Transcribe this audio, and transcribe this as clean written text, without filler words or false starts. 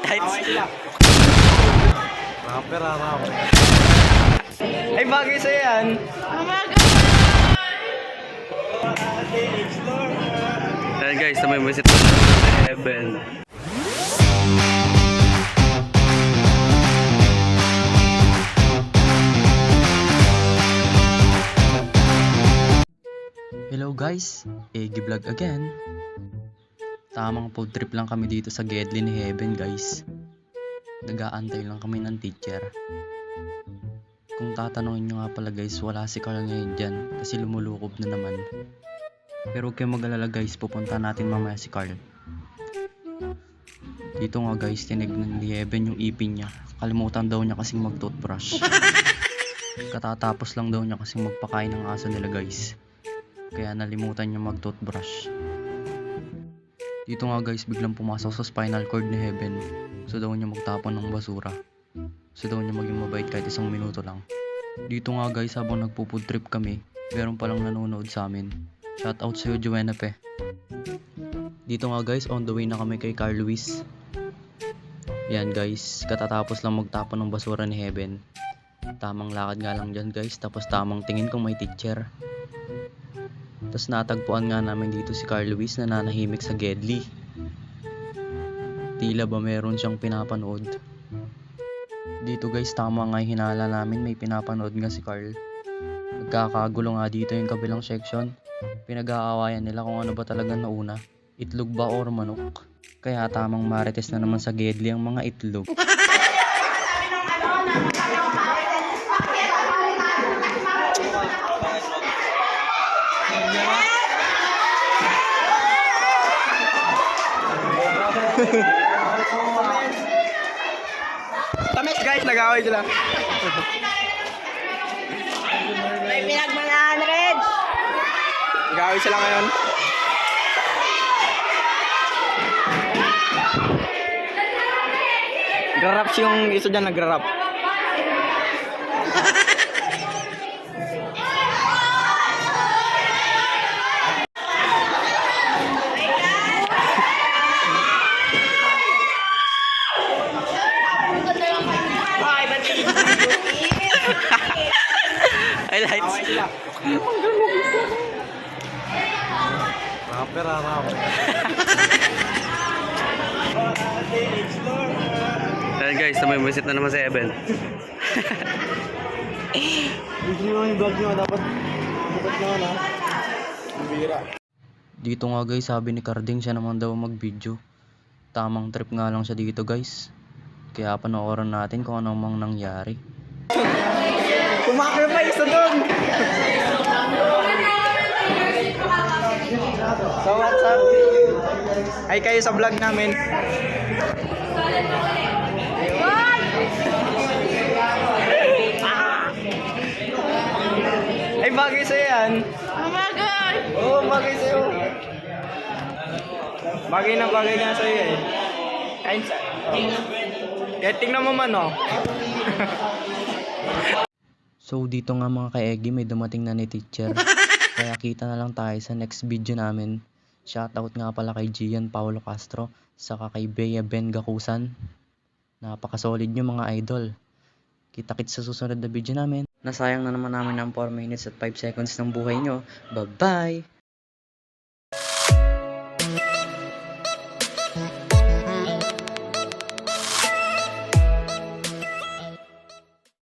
Highlights. Rapper, rapper. Ay, bagay sa'yo yan. Ayan guys, na may visit na naman sa Heaven. Hello guys, Egi Vlog again. Tamang food trip lang kami dito sa Gedli ni Heaven guys. Nag-aantay lang kami ng teacher. Kung tatanungin nyo nga pala guys, wala si Carl ngayon dyan kasi lumulukob na naman. Pero huwag kayong mag-alala guys, pupunta natin mamaya si Carl. Dito nga guys, tinignan ni Heaven yung ipin niya. Kalimutan daw niya kasing mag-toothbrush. Katatapos lang daw niya kasing magpakain ng aso nila guys. Kaya nalimutan niya mag-toothbrush. Dito nga guys, biglang pumasok sa spinal cord ni Heaven. So daw niya magtapon ng basura. So daw niya maging mabait kahit 1 minuto lang. Dito nga guys, habang nagpo-food trip kami, meron palang nanonood sa amin. Shoutout sa'yo, Joanna Pe. Dito nga guys, on the way na kami kay Carl Luis. Yan guys, katatapos lang magtapon ng basura ni Heaven. Tamang lakad nga lang dyan guys, tapos tamang tingin kung may teacher. Tapos natagpuan nga namin dito si Carl Luis na nanahimik sa Gedli. Tila ba meron siyang pinapanood. Dito guys, tama nga yung hinala namin, may pinapanood nga si Carl. Nagkakagulo nga dito yung kabilang section. Pinag-aawayan nila kung ano ba talaga nauna, itlog ba or manok. Kaya tamang marites na naman sa Gedli ang mga itlog. Tamis guys, nag-away sila. May pinagmanahan, Red! Nag-away sila ngayon. Nagra-rap yung isa dyan, nagra-rap. Highlights. Rapper, rapper. Ayan guys, na may visit na naman sa Heaven. Video nyo yung vlog nyo, dapat naman ha. Ang bira. Dito nga guys, sabi ni Carding siya naman daw mag-video. Tamang trip nga lang siya dito guys. Kaya panoorin natin kung ano mang nangyari. Kumakir pa isa doon. So what's up? Ay kayo sa vlog namin. Ay bagay sa'yo yan. Umagay! Oo, bagay sa'yo. Bagay na sa'yo eh. Ay, kaya tingnan mo man oh. So dito nga mga ka-Egi, may dumating na ni teacher. Kaya kita na lang tayo sa next video namin. Shoutout nga pala kay Gian Paulo Castro, saka kay Bea Ben Gakusan. Napakasolid nyo mga idol. Kita-kits sa susunod na video namin. Nasayang na naman namin ang 4 minutes at 5 seconds ng buhay nyo. Bye-bye!